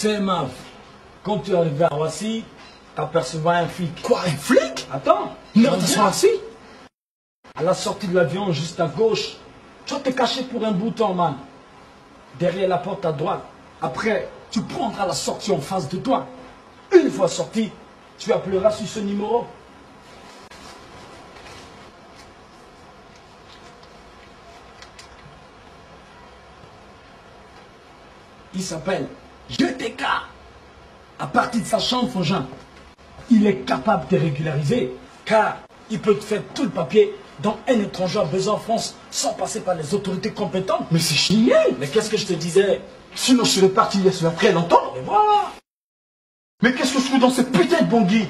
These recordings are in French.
sais, Mav, quand tu es arrivé à Roissy, t'apercevras un flic. Quoi, un flic? Attends, Non, t'as assis. à la sortie de l'avion, juste à gauche, tu vas te cacher pour un bouton, man. Derrière la porte à droite. Après, tu prendras la sortie en face de toi. Une fois sorti, tu appelleras sur ce numéro. Il s'appelle JTK. À partir de sa chambre, Frangin, il est capable de régulariser, car il peut te faire tout le papier dont un étranger a besoin en France sans passer par les autorités compétentes. Mais c'est génial. Mais qu'est-ce que je te disais? Sinon, je serais parti il y a cela très longtemps. Et voilà. Mais qu'est-ce que je fous dans cette putain de Bangui?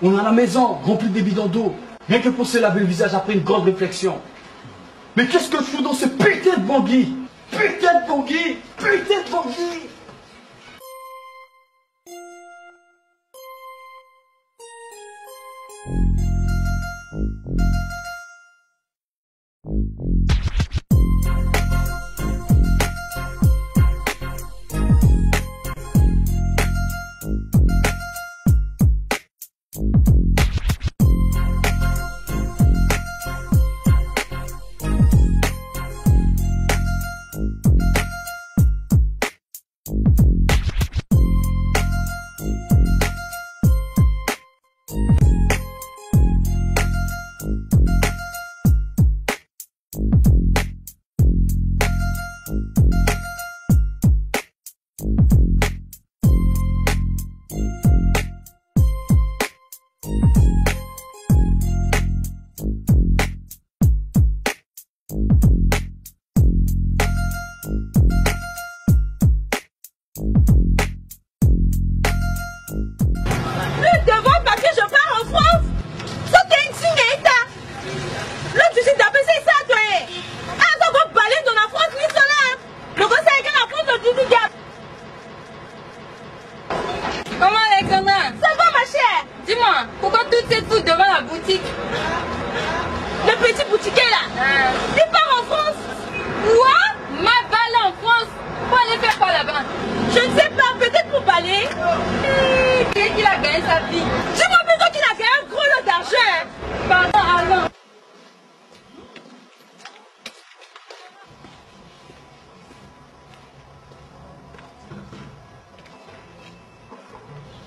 On a la maison remplie de bidons d'eau, rien que pour se laver le visage après une grande réflexion. Mais qu'est-ce que je fous dans cette putain de Bangui? Putain de Bangui! Putain de Bangui!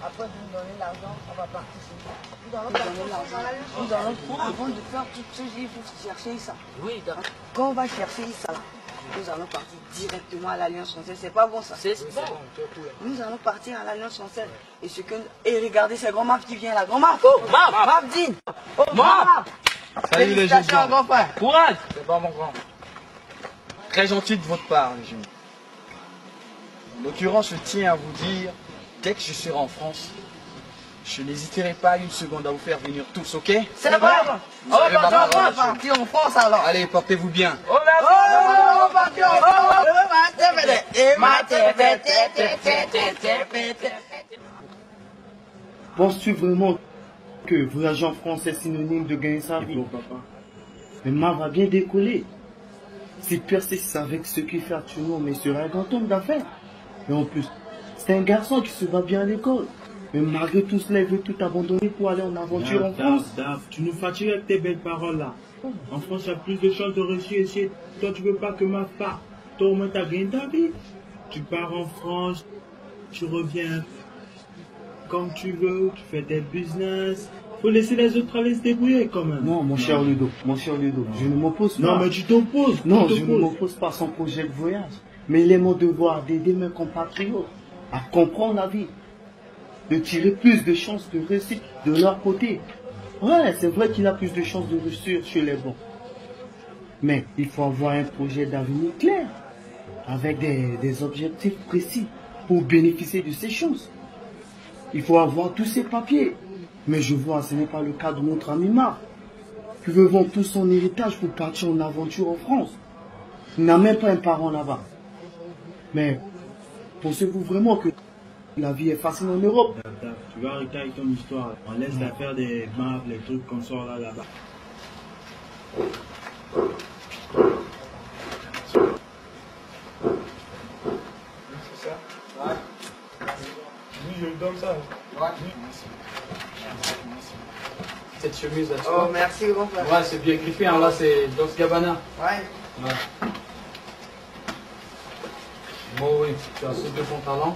Après de nous donner l'argent, on va partir chez nous. Nous allons prendre, avant de faire tout ce il faut chercher ça. Oui, d'accord. Quand on va chercher ça, là, nous allons partir directement à l'Alliance française. C'est pas bon ça? C'est bon. Nous allons partir à l'Alliance française. Et regardez, c'est grand Mav qui vient là. Grand Mav! Oh, Mav Dine! Oh, Mav! Salut les jeunes gens. Grand frère. Courage! C'est pas mon grand. Très gentil de votre part, les jeunes. En l'occurrence, je tiens à vous dire, dès que je serai en France, je n'hésiterai pas une seconde à vous faire venir tous, ok? C'est vrai! On va partir en France alors! Allez, portez-vous bien. On va partir en France! Penses-tu vraiment que voyager en France est synonyme de gagner sa vie? Mais Mav va bien décoller. S'il persiste avec ce qu'il fait actuellement, mais il sera un grand homme d'affaires. Et en plus, c'est un garçon qui se bat bien à l'école. Mais malgré tout cela, il veut tout abandonner pour aller en aventure en France. Dave, tu nous fatigues avec tes belles paroles là. En France, il y a plus de chances de réussir ici. Toi, tu veux pas que ma part. Toi, au moins, t'as gagné ta vie. Tu pars en France, tu reviens comme tu veux, tu fais tes business. Faut laisser les autres aller se débrouiller quand même. Non, mon cher Ludo, je ne m'oppose pas. Non, mais tu t'opposes. Non, je ne m'oppose pas à son projet de voyage. Mais il est mon devoir d'aider mes compatriotes à comprendre la vie, de tirer plus de chances de réussite de leur côté. Ouais, c'est vrai qu'il a plus de chances de réussir chez les bons. Mais il faut avoir un projet d'avenir clair, avec des objectifs précis pour bénéficier de ces chances. Il faut avoir tous ces papiers. Mais je vois, ce n'est pas le cas de notre ami Marc, qui veut vendre tout son héritage pour partir en aventure en France. Il n'a même pas un parent là-bas. Mais pensez-vous vraiment que la vie est facile en Europe? Tu vas arrêter avec ton histoire. On laisse l'affaire des maps, les trucs qu'on sort là-bas. C'est ça? Oui, je lui donne ça. Ouais. Cette chemise là, tu Oh, vois. merci, grand frère. Ouais, c'est bien griffé, hein. Là c'est Dolce Gabbana. Ouais. Ouais. Bon, oui, tu as ce deux pantalons.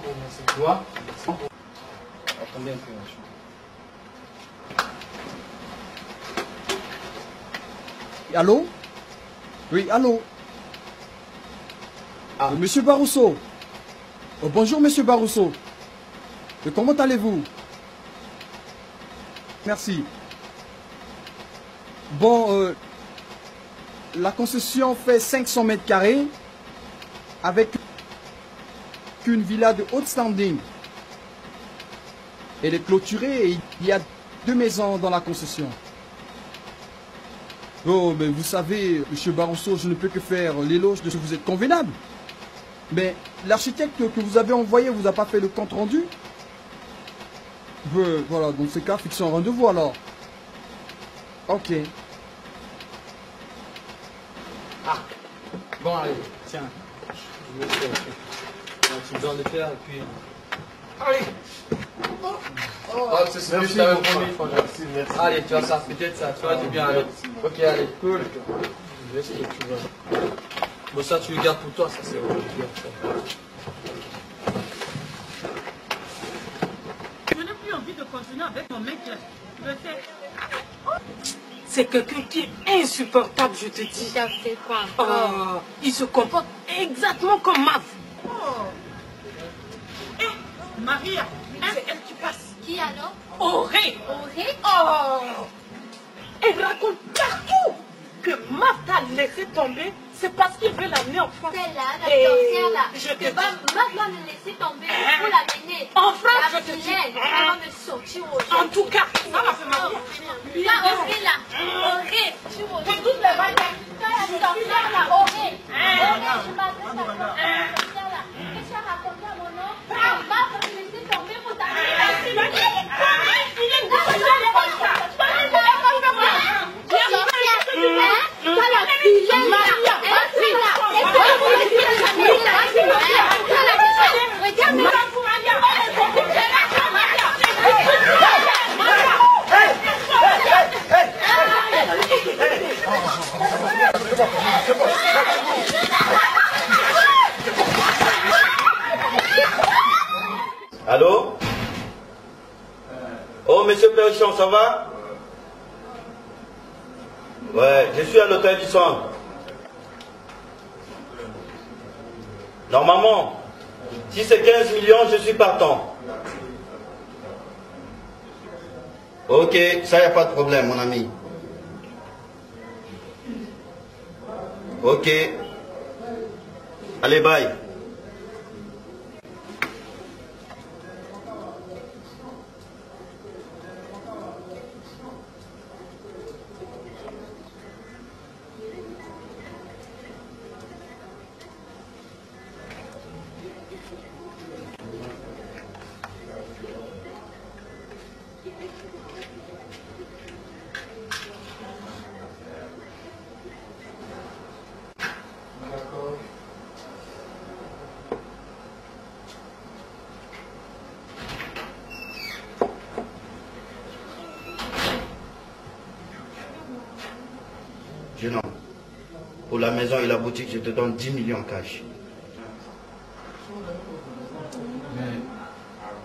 Tu vois. Attendez un peu. Allô? Oui, allô? Monsieur Barousseau. Oh, bonjour, Monsieur Barousseau. Comment allez-vous? Merci. Bon, la concession fait 500 mètres carrés avec une villa de haute standing. Elle est clôturée et il y a 2 maisons dans la concession. Oh, mais vous savez, Monsieur Barousseau, je ne peux que faire l'éloge de ce que vous êtes convenable. Mais l'architecte que vous avez envoyé vous a pas fait le compte rendu? Voilà, dans ce cas, fixons un rendez-vous alors. Ok. Ah, bon, allez, tiens. Je vais faire. Tu me donnes le fer et puis. Allez! Oh, c'est ce que je t'avais promis, franchement. Merci. Allez, tu vois ça, peut-être ça, tu vois, tu bien, allez. Ok, allez, cool. Je vais essayer, tu vois. Bon, ça, tu le gardes pour toi, ça, c'est bon. Je n'ai plus envie de continuer avec mon mec là. Je sais. C'est quelqu'un qui est insupportable, je te dis. Ça fait quoi Oh, encore? il se comporte exactement comme Mav. Oh. Eh, Maria, c'est elle qui passe. Qui alors? Auré. Auré? Oh. Elle raconte partout que Mav t'a laissé tomber. C'est parce qu'il veut l'amener en France. Celle-là, la Et sorcière là. je te Tu vas maintenant me laisser tomber pour l'amener. En France, La je te dis. vilaine, elle va me sortir au En tout cas, ça va faire mal. Là, Auré là. Auré. Tu vois. Que toutes les balles. La sorcière là, Auré. Auré, je m'adresse à toi. La sorcière là. Qu'est-ce que tu as raconté à mon nom? Elle va me laisser tomber pour Allô? Oh, monsieur Perrichon, ça va? Ouais, je suis à l'hôtel du Centre. Normalement, si c'est 15 millions, je suis partant. Ok, ça y a pas de problème, mon ami. Ok. Allez, bye. Jeune homme, pour la maison et la boutique, je te donne 10 millions cash.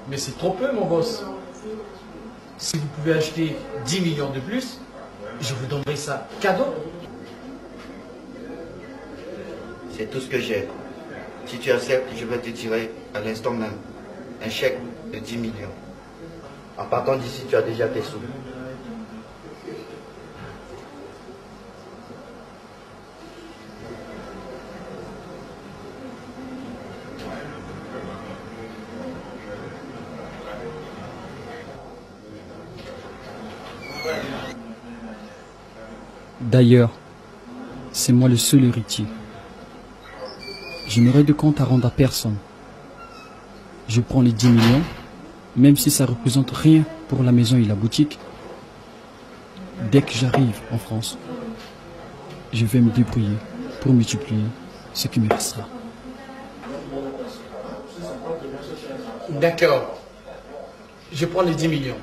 Mais c'est trop peu, mon boss. Si vous pouvez acheter 10 millions de plus, je vous donnerai ça cadeau. C'est tout ce que j'ai. Si tu acceptes, je vais te tirer à l'instant même un chèque de 10 millions. En partant d'ici, tu as déjà tes sous. D'ailleurs, c'est moi le seul héritier. Je n'aurai de compte à rendre à personne. Je prends les 10 millions, même si ça représente rien pour la maison et la boutique. Dès que j'arrive en France, je vais me débrouiller pour multiplier ce qui me restera. D'accord. Je prends les 10 millions.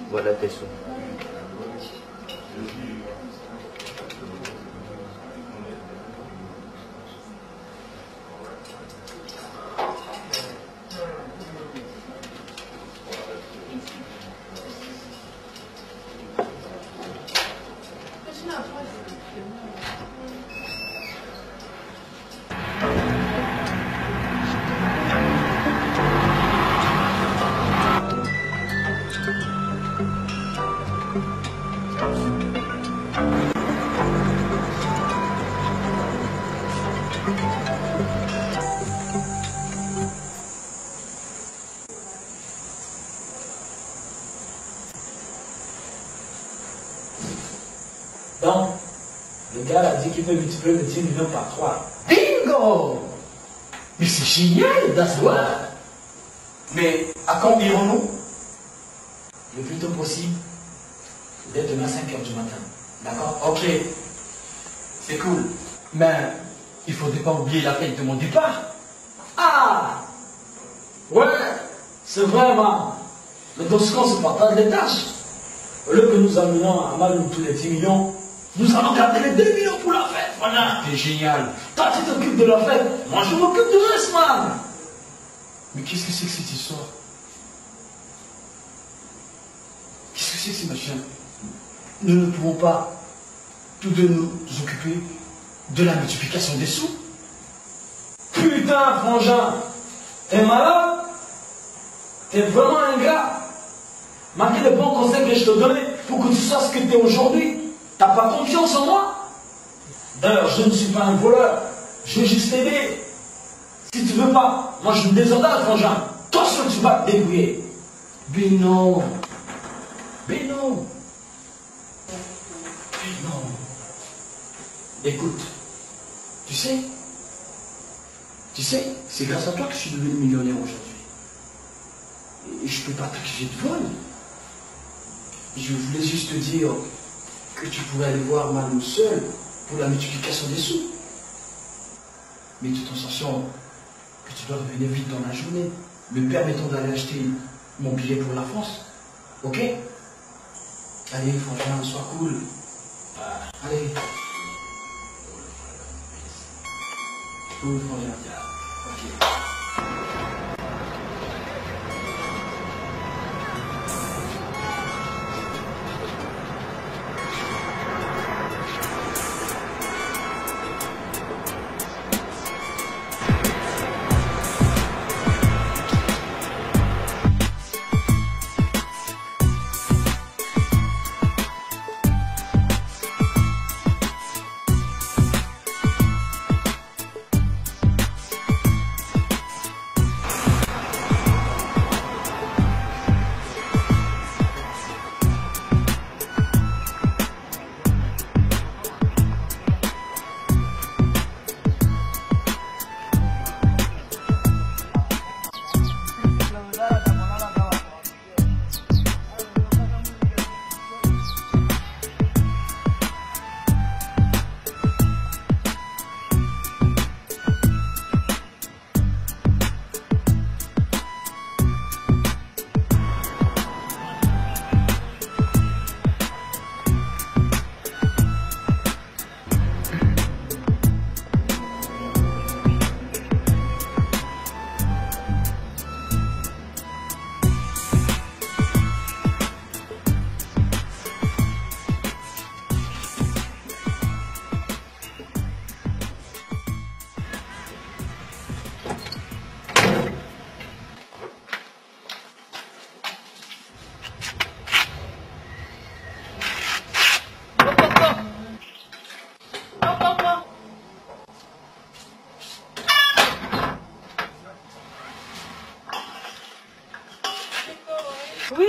Voilà tes sous. Donc, le gars a dit qu'il peut multiplier le 10 millions par 3. Bingo! Mais c'est génial, that's what. Mais à quand irons-nous? Le plus tôt possible, dès demain à 5h du matin. D'accord? Ok. C'est cool. Mais il ne faudrait pas oublier la fête de mon départ. Ah! Ouais, c'est vraiment. Mais dans ce cas, on se partage les tâches. Au lieu que nous amenons à mal tous les 10 millions, nous allons garder les 2 millions pour la fête. Voilà. C'est génial. Toi, tu t'occupes de la fête. Moi, je m'occupe du reste, man. Mais qu'est-ce que c'est que cette histoire? Qu'est-ce que c'est que ces machins? Nous ne pouvons pas tous deux nous occuper de la multiplication des sous. Putain, frangin, t'es malade? T'es vraiment un gars. Malgré les bons conseils que je te donnais pour que tu sois ce que tu es aujourd'hui, t'as pas confiance en moi? D'ailleurs, je ne suis pas un voleur. Je veux juste t'aider. Si tu veux pas, moi je me désordonne, frangin. Toi seul, tu vas te débrouiller. Mais non. Mais non. Mais non. Écoute, tu sais, c'est grâce à toi que je suis devenu millionnaire aujourd'hui. Et je ne peux pas t'accuser de vol. Je voulais juste te dire que tu pourrais aller voir Manu seul pour la multiplication des sous. Mais tout en sachant que tu dois revenir vite dans la journée, me permettant d'aller acheter mon billet pour la France. Ok? Allez, franchement, sois cool. Allez. Cool, franchement. Ok.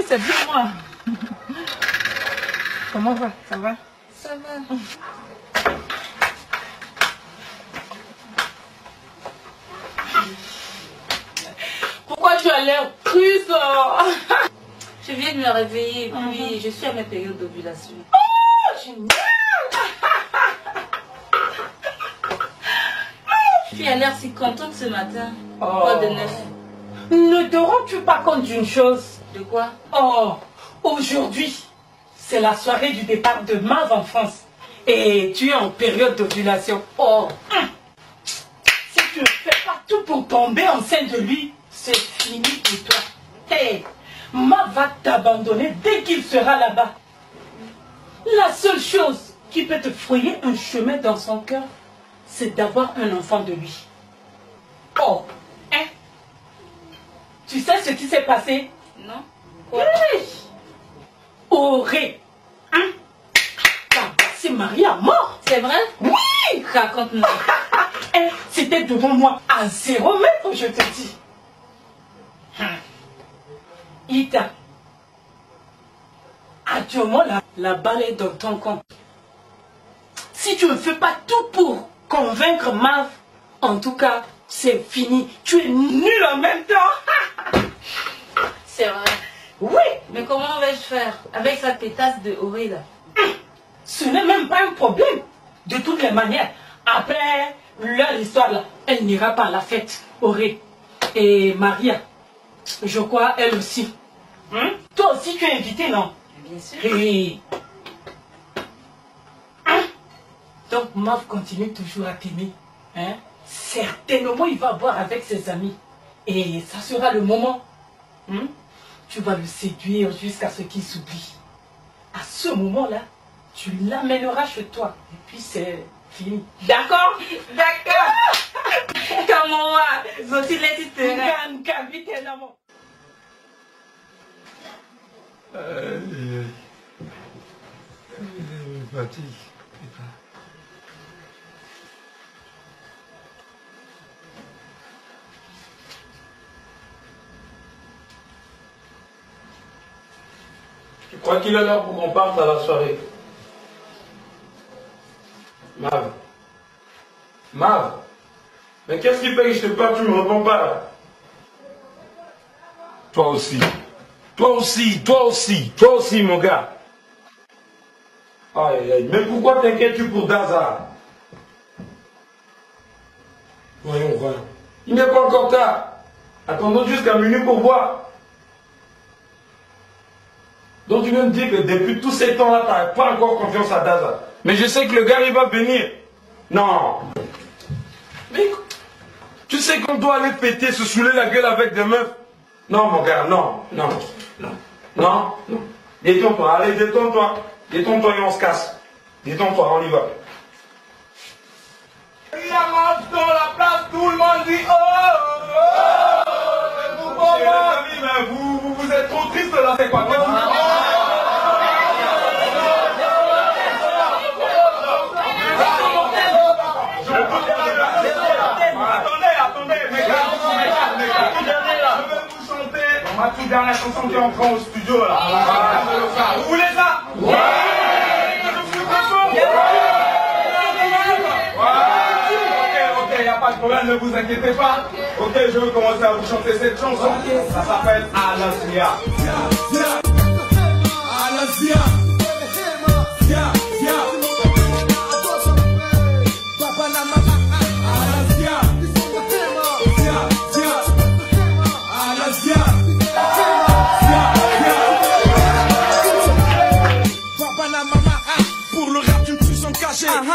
c'est bien moi. Comment va? Ça va? Ça va. Pourquoi tu as l'air triste? Je viens de me réveiller et puis je suis à mes périodes d'ovulation. Oh, génial! Tu as l'air si contente ce matin. Oh. Quoi de neuf? Ne te rends-tu pas compte d'une chose? De quoi? Oh, aujourd'hui, c'est la soirée du départ de Mav en France. Et tu es en période d'ovulation. Oh, si tu ne fais pas tout pour tomber enceinte de lui, c'est fini pour toi. Hey, Mav va t'abandonner dès qu'il sera là-bas. La seule chose qui peut te frayer un chemin dans son cœur, c'est d'avoir un enfant de lui. Oh, hein? Tu sais ce qui s'est passé? Non? Hey! Auré, hein? C'est marié à mort. C'est vrai? Oui! Raconte-moi. Hein, c'était devant moi, à 0 mètre, je te dis. Ita, actuellement, la balle est dans ton compte. Si tu ne fais pas tout pour convaincre Mav, en tout cas, c'est fini. Tu es nul en même temps. C'est vrai. Oui. Mais comment vais-je faire avec sa pétasse de Auré là? Ce n'est même pas un problème. De toutes les manières, après leur histoire là, elle n'ira pas à la fête. Auré et Maria, je crois elle aussi. Toi aussi tu es invité, non? Bien sûr. Et... Donc Mav continue toujours à t'aimer. Hein? Certainement il va boire avec ses amis. Et ça sera le moment. Tu vas le séduire jusqu'à ce qu'il s'oublie. À ce moment-là, tu l'amèneras chez toi. Et puis c'est fini. D'accord? D'accord. Comment va? Zoti les titres. Tu crois qu'il est là pour qu'on parte à la soirée? Mav. Mav. Mais qu'est-ce qui fait que je te parle, tu ne me réponds pas là? Toi aussi. Toi aussi, toi aussi, toi aussi mon gars. Aïe, aïe. Mais pourquoi t'inquiètes-tu pour Daza? Voyons, voyons. Il n'est pas encore tard. Attendons jusqu'à minuit pour voir. Donc tu veux me dire que depuis tous ces temps-là, tu n'as pas encore confiance à Daza. Mais je sais que le gars, il va venir. Non. Mais tu sais qu'on doit aller péter, se saouler la gueule avec des meufs. Non, mon gars, non, non, non, non, non. Détends-toi, allez, détends-toi. Détends-toi et on se casse. Détends-toi, on y va. Il avance dans la place, tout le monde dit oh, oh, oh, oh, les amis, mais vous êtes trop tristes là, c'est quoi? Attendez, mes gars, je vais vous chanter ma toute dernière chanson qui est entrée au studio là. Vous voulez ça? Oui! Ok, y a pas de problème, ne vous inquiétez pas. Ok, je vais commencer à vous chanter cette chanson. Ça s'appelle Alasia. Alasia.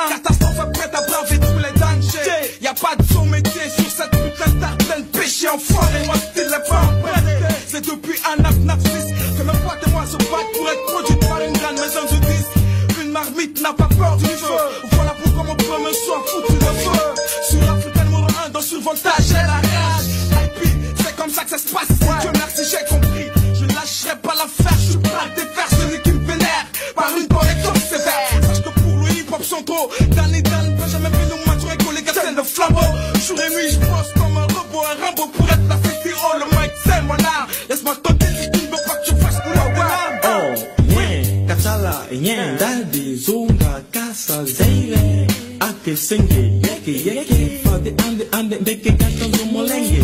Catastrophe prête à braver tous les dangers. Y'a pas de son métier sur cette putain de tartane. Péché enfoiré, moi style les femmes prêtes. C'est depuis un narcisse que mes potes et moi se battent pour être produites par une grande maison de disques. Une marmite n'a pas peur du feu. Voilà pourquoi mon premier soir foutu le feu. Sur l'Afrique numéro 1 dans survoltage et la rage. IP, c'est comme ça que ça se passe. Dieu merci, j'ai compris. Je lâcherai pas l'affaire, je suis prêt à défaire celui qui me vénère par une correction sévère. Sont trop dans les dalles, pas jamais vu nous maturer qu'on les gars c'est le flambeau. Jour et nuit je bosse comme un robot, un Rambo pour être la fête. Oh le mic c'est mon art. Laisse-moi tenter si tu ne veux pas que tu fasses pour là. Kachala, Dadi, Zunga, Casa, Zaire, Ake, Senge, Yeke, Fadi, Ande, Beke, Katan, Zumolenge,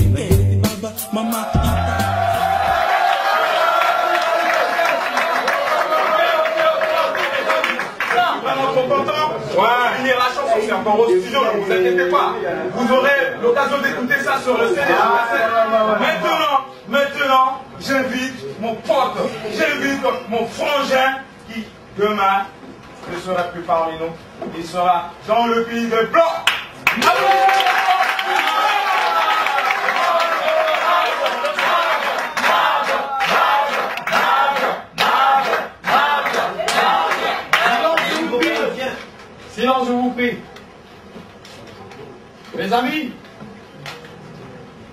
Baba, Mama, Ouais, finir la chanson, c'est encore au studio, ne vous inquiétez pas. Vous aurez l'occasion d'écouter ça sur le CD. Maintenant, j'invite mon pote, j'invite mon frangin qui, demain, ne sera plus parmi nous. Il sera dans le pays des Blancs. Silence, je vous prie. Mes amis,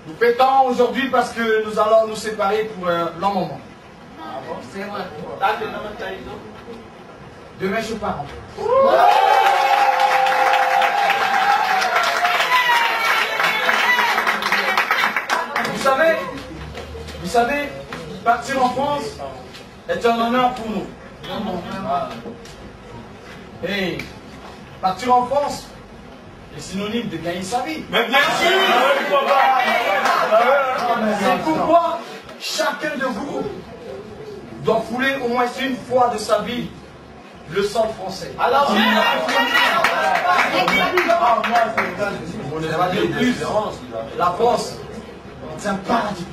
nous fêtons aujourd'hui parce que nous allons nous séparer pour un long moment. C'est vrai. Demain, je pars. Vous savez, partir en France est un honneur pour nous. Et partir en France est synonyme de gagner sa vie. Mais bien sûr. C'est pourquoi chacun de vous doit fouler au moins une fois de sa vie le sol français. Alors, on ne va dire plus. La France est un paradis.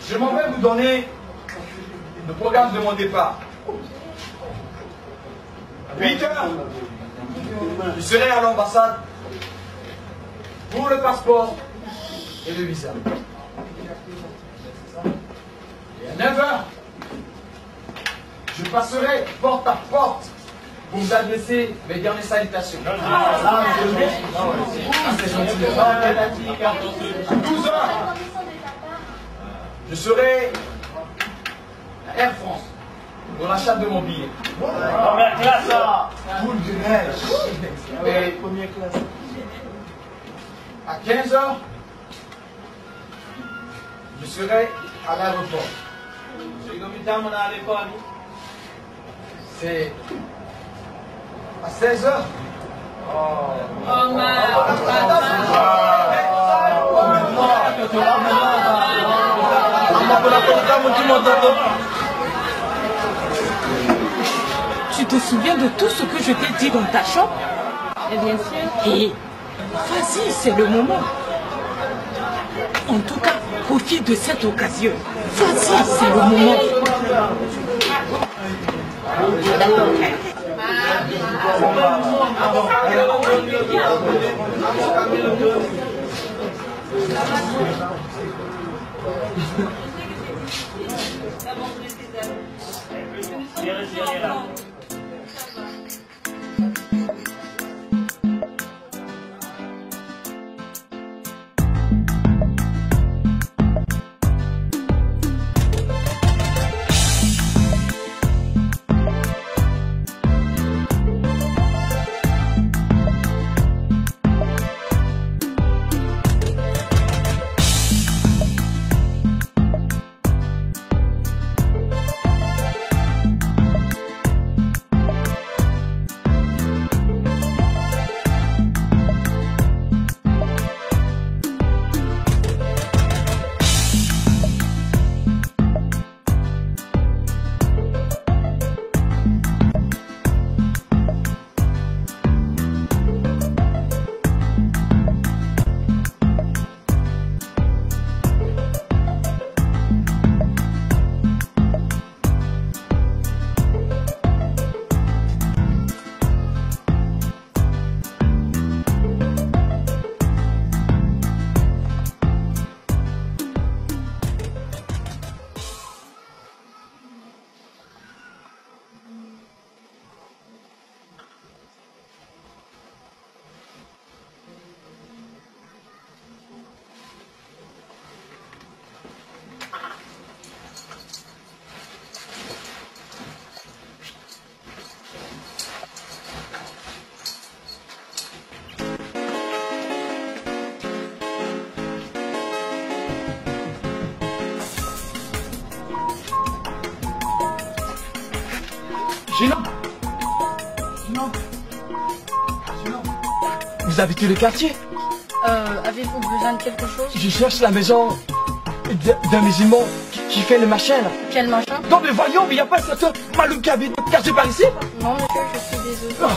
Je m'en vais vous donner le programme de mon départ. À 8 heures, je serai à l'ambassade pour le passeport et le visa. Et à 9 heures, je passerai porte à porte pour vous adresser mes dernières salutations. À 12 heures, je serai à Air France pour l'achat de mon billet. Première classe, ça. Boule de neige. Et première classe. À 15 heures, je serai à l'aéroport. C'est à 16 heures. Tu te souviens de tout ce que je t'ai dit dans ta chambre? Bien sûr. Et vas-y, c'est le moment. En tout cas, profite de cette occasion. Vas-y, c'est le moment. Sinon. Vous habitez le quartier? Avez-vous besoin de quelque chose? Je cherche la maison d'un musulman qui fait le machin là. Quel machin? Non mais voyons, mais il n'y a pas certain Maloum qui habite le quartier par ici? Non monsieur, je suis désolé. Oh.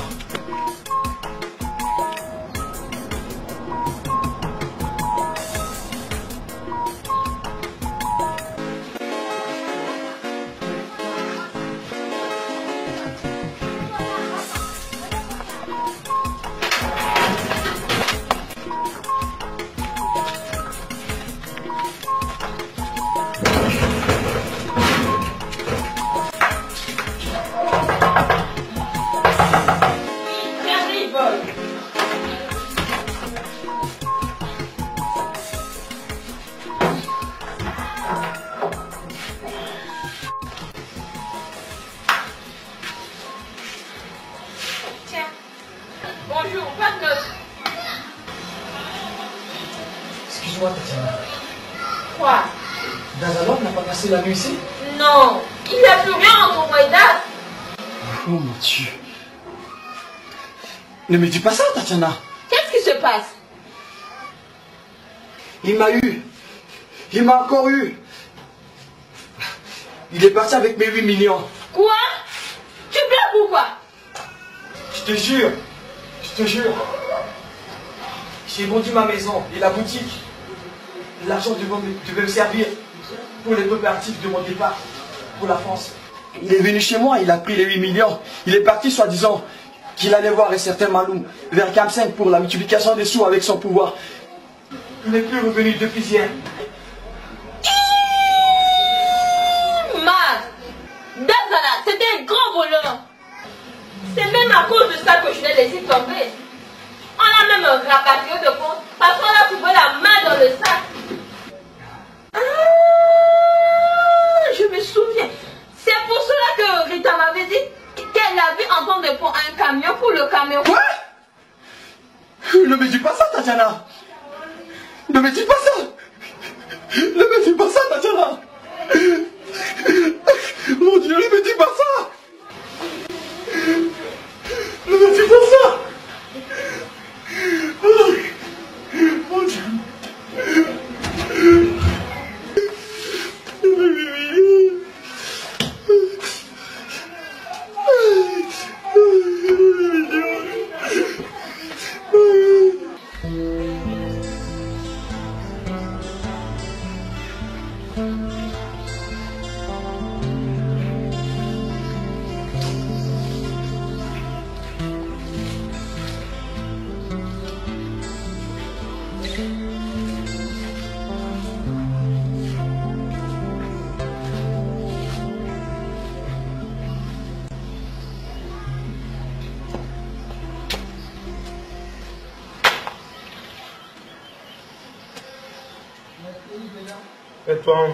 Bonjour, pas de notes. Excuse-moi, Tatiana. Quoi? Dazalon n'a pas passé la nuit ici? Non, il n'y a plus rien entre moi et Daz. Oh mon Dieu. Ne me dis pas ça, Tatiana. Qu'est-ce qui se passe? Il m'a eu. Il m'a encore eu. Il est parti avec mes 8 millions. Quoi? Tu blagues ou quoi? Je te jure. Je te jure. J'ai vendu ma maison et la boutique. L'argent devait me servir pour les préparatifs de mon départ pour la France. Il est venu chez moi, il a pris les 8 millions. Il est parti soi-disant qu'il allait voir un certain Maloum vers Camp 5 pour la multiplication des sous avec son pouvoir. Il n'est plus revenu depuis hier. Dazala, c'était un grand voleur. C'est même à cause de ça que je l'ai laissé tomber. On l'a même rapatrié de compte parce qu'on a trouvé la main dans le sac. Ah, je me souviens. C'est pour cela que Rita m'avait dit qu'elle avait entendu pour un camion pour le camion. Quoi? Ne me dis pas ça, Tatiana. Ne me dis pas ça. Ne me dis pas ça, Tatiana. Mon Dieu, ne me dis pas ça. Ne me dis pas ça. Mon Dieu.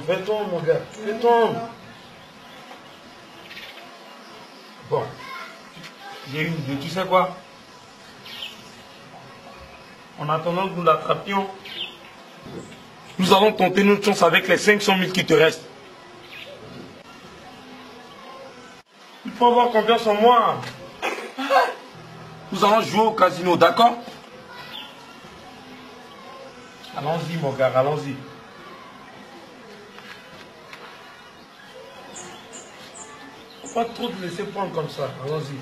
Fais-toi, mon gars, fais-toi. Bon, j'ai une idée, tu sais quoi? En attendant que nous l'attrapions, nous allons tenter notre chance avec les 500 000 qui te restent. Il faut avoir confiance en moi. Nous allons jouer au casino, d'accord? Allons-y, mon gars, allons-y. Pas trop te laisser prendre comme ça, allons-y.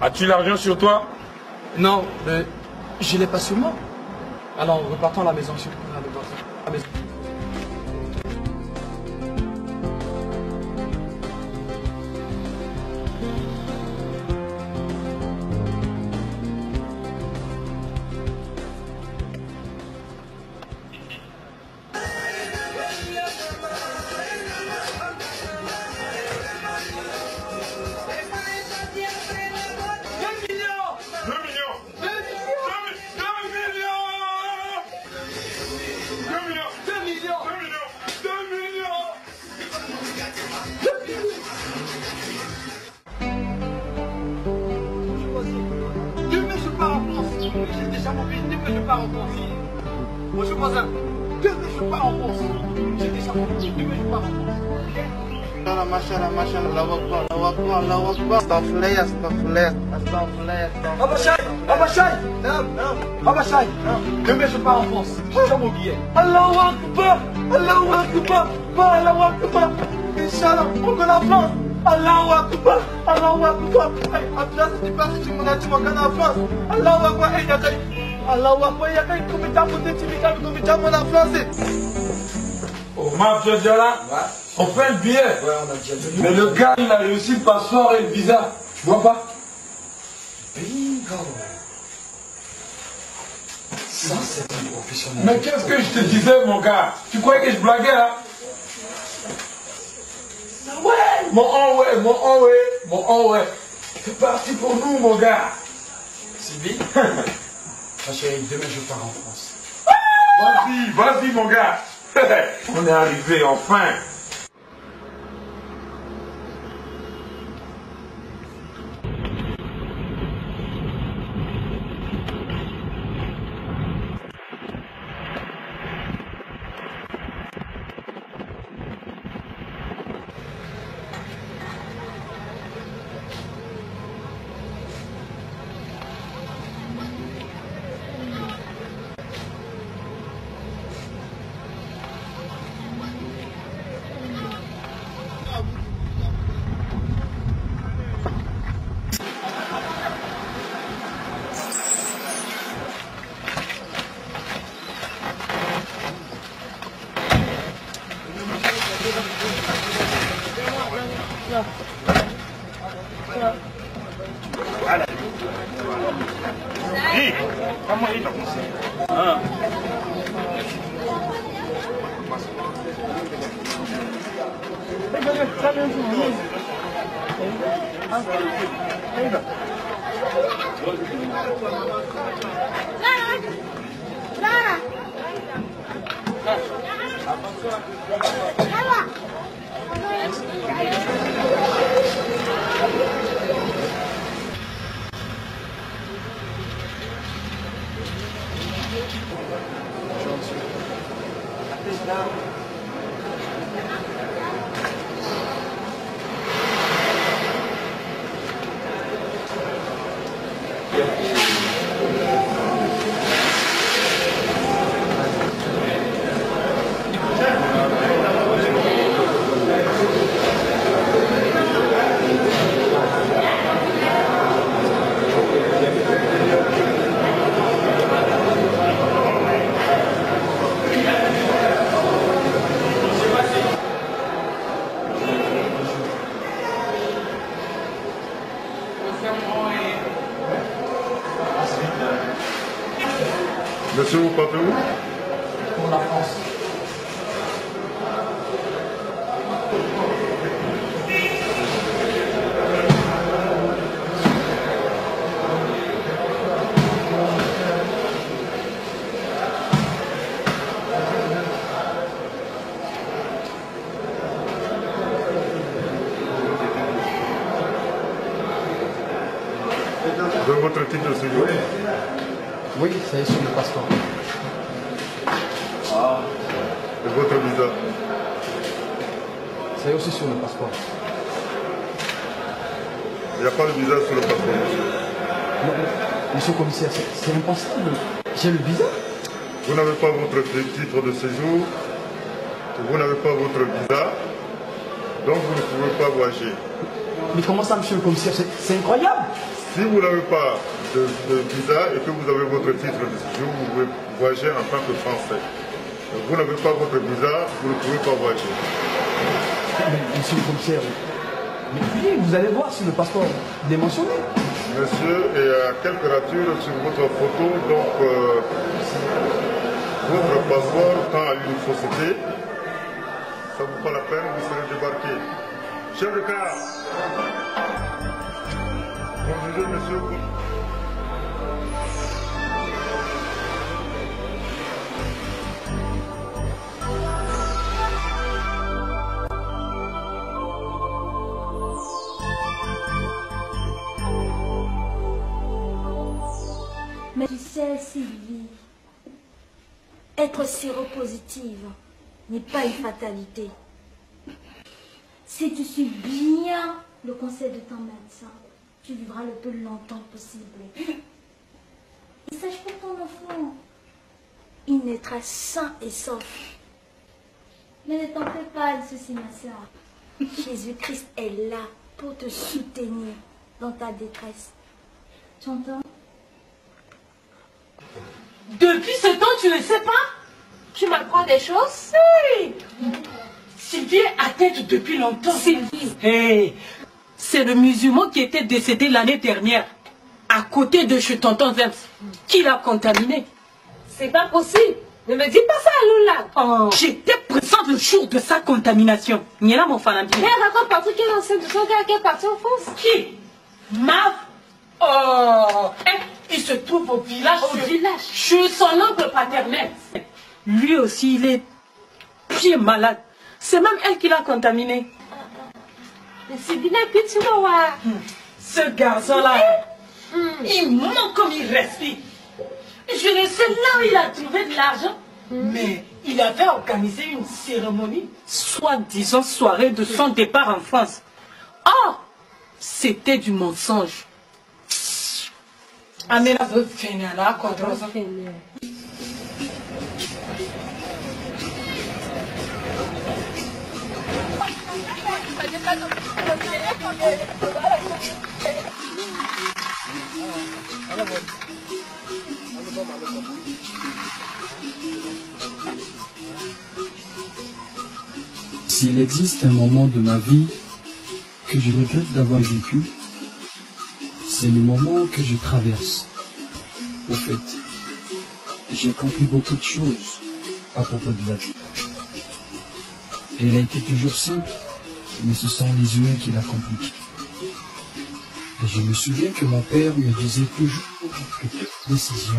As-tu l'argent sur toi? Non, mais je ne l'ai pas sur moi. Alors, repartons à la maison, monsieur. À la maison. puis dès que je pars en France. Bonjour voisin, dès que je pars en France, j'ai déjà compris, dès que je pars en France. Mashallah, Allahu Akbar, Allahu Akbar, Allahu Akbar. Astaghfirullah, astaghfirullah, astaghfirullah. Abachai, demain je pars en France. J'ai déjà mon billet. Allahu Akbar, Allahu Akbar, Allahu Akbar. Inch'Allah, on connaît la France. Allahu Akbar, Allahu Akbar. Abdullah, si tu pars, si tu m'en as dit, on connaît la France. Allahu Akbar, Allahu Akbar, il y a quelqu'un qui m'a dit, la France. Oh, ma Diala, on fait le billet. Ouais, on a déjà vu. Mais le gars, il a réussi le passeport et le visa. Tu vois pas? Bingo. Ça, c'est un professionnel. Mais qu'est-ce que je te disais, mon gars? Tu croyais que je blaguais, là? Ouais, mon ouais. C'est parti pour nous, mon gars. Sylvie, ma chérie, demain je pars en France. Vas-y, mon gars. On est arrivé, enfin. Monsieur, vous partez où? Pour la France. Vous avez votre titre de séjour? Oui, c'est sur le passeport. Ah. Et votre visa? C'est aussi sur le passeport. Il n'y a pas de visa sur le passeport, monsieur. Non, monsieur le commissaire, c'est impossible. J'ai le visa. Vous n'avez pas votre titre de séjour, vous n'avez pas votre visa, donc vous ne pouvez pas voyager. Mais comment ça, monsieur le commissaire? C'est incroyable. Si vous n'avez pas de visa et que vous avez votre titre de séjour, vous pouvez voyager en tant que Français. Donc, vous n'avez pas votre visa, vous ne pouvez pas voyager. Mais, monsieur le commissaire, mais oui, vous allez voir sur le passeport, il est mentionné. Monsieur, il y a quelques ratures sur votre photo, donc votre passeport tend à une fausseté. Ça ne vaut pas la peine, vous serez débarqué. Chef de car, conduisez monsieur. Mais tu sais, Sylvie, être séropositive n'est pas une fatalité. Si tu suis bien le conseil de ton médecin, tu vivras le plus longtemps possible. Et sache pour ton enfant, il naîtra sain et sauf. Mais ne t'en fais pas de ceci, ma soeur. Jésus-Christ est là pour te soutenir dans ta détresse. Tu entends? Depuis ce temps, tu ne sais pas? Tu m'apprends des choses? Oui. Sylvie est atteinte depuis longtemps. Sylvie. Hey, c'est le musulman qui était décédé l'année dernière, à côté de chez tonton Zems, qui l'a contaminé. C'est pas possible. Ne me dis pas ça, Lula. Oh, j'étais présente le jour de sa contamination. Niela mon fanambi. Mais elle raconte partout qu'elle est enceinte de son gars qui est parti en France. Qui? Mav? Oh, il se trouve au village. Au village. Chez son oncle paternel. Lui aussi, il est pied malade. C'est même elle qui l'a contaminé. Mais c'est bien petit, Noah. Ce garçon-là, il manque comme il respire. Je ne sais là où il a trouvé de l'argent. Mais il avait organisé une cérémonie, soi-disant soirée de son départ en France. Oh, c'était du mensonge. Amena veut finir là, contre S'il existe un moment de ma vie que je regrette d'avoir vécu, c'est le moment que je traverse. Au fait, j'ai compris beaucoup de choses à propos de la vie. Elle a été toujours simple, mais ce sont les humains qui la compliquent. Et je me souviens que mon père me disait toujours que toute décision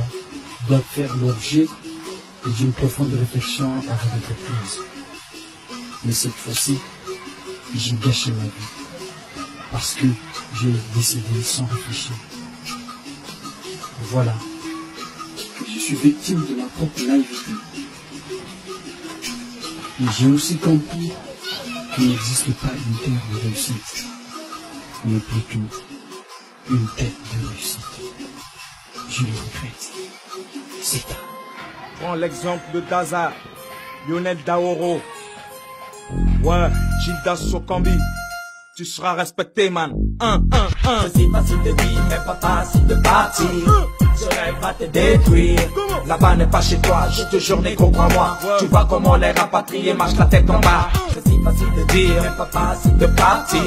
doit faire l'objet d'une profonde réflexion avant d'être prise. Mais cette fois-ci, j'ai gâché ma vie. Parce que j'ai décidé sans réfléchir. Voilà. Que je suis victime de ma propre naïveté. Et j'ai aussi compris qu'il n'existe pas une terre de réussite, mais plutôt une tête de réussite. Je le regrette. C'est ça. Prends l'exemple de Daza, Lionel Daoro. Ouais, Gildas Sokambi. Tu seras respecté, man. C'est facile de dire, mais pas facile de partir. Ce rêve va te détruire. Là-bas n'est pas chez toi, je te jure, négro, crois-moi. Tu vois comment les rapatriés marchent la tête en bas. C'est si facile de dire, mais pas facile de partir.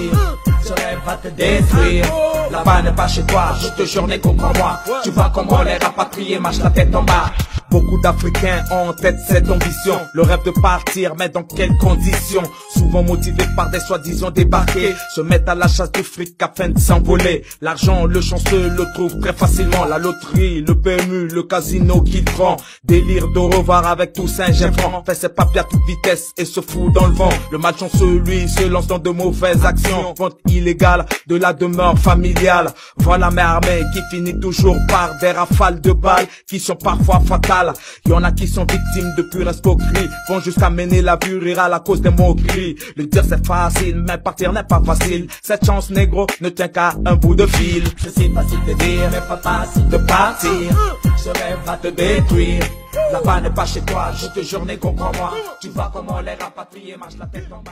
Ce rêve va te détruire. Là-bas n'est pas chez toi, je te jure, négro, crois-moi. Tu vois comment les rapatriés marchent la tête en bas. Beaucoup d'Africains ont en tête cette ambition, le rêve de partir, mais dans quelles conditions? Souvent motivés par des soi-disant débarqués, se mettent à la chasse du fric afin de s'envoler. L'argent, le chanceux le trouve très facilement. La loterie, le PMU, le casino qu'il prend. Délire de revoir avec tout Saint-Germain. Fait ses papiers à toute vitesse et se fout dans le vent. Le malchanceux, lui, se lance dans de mauvaises actions. Vente illégale de la demeure familiale. Voilà mes armées qui finit toujours par des rafales de balles qui sont parfois fatales. Il y en a qui sont victimes de pure escroquerie, vont jusqu'à mener la vue rurale à cause des moqueries. Le dire c'est facile, mais partir n'est pas facile. Cette chance négro ne tient qu'à un bout de fil. C'est si facile de dire, mais pas facile de partir. Ce rêve va te détruire. Là-bas n'est pas chez toi, je te jure, négro, crois-moi. Tu vois comment les rapatriés marchent la tête en bas.